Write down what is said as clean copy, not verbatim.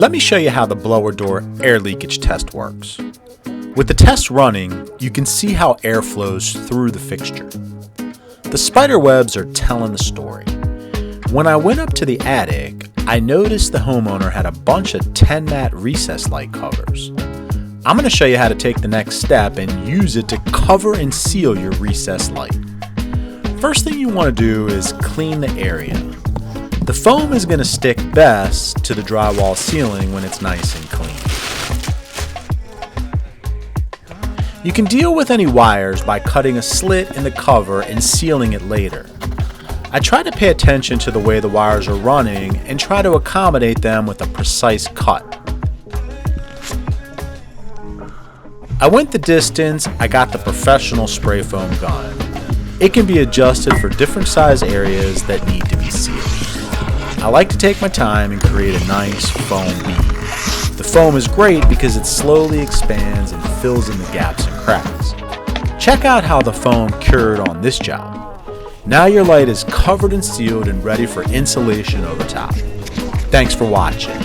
Let me show you how the blower door air leakage test works. With the test running, you can see how air flows through the fixture. The spider webs are telling the story. When I went up to the attic, I noticed the homeowner had a bunch of Tenmat recess light covers. I'm going to show you how to take the next step and use it to cover and seal your recess light. First thing you want to do is clean the area. The foam is going to stick best to the drywall ceiling when it's nice and clean. You can deal with any wires by cutting a slit in the cover and sealing it later. I try to pay attention to the way the wires are running and try to accommodate them with a precise cut. I went the distance. I got the professional spray foam gun. It can be adjusted for different size areas that need to be sealed. I like to take my time and create a nice foam bead. The foam is great because it slowly expands and fills in the gaps and cracks. Check out how the foam cured on this job. Now your light is covered and sealed and ready for insulation over top. Thanks for watching.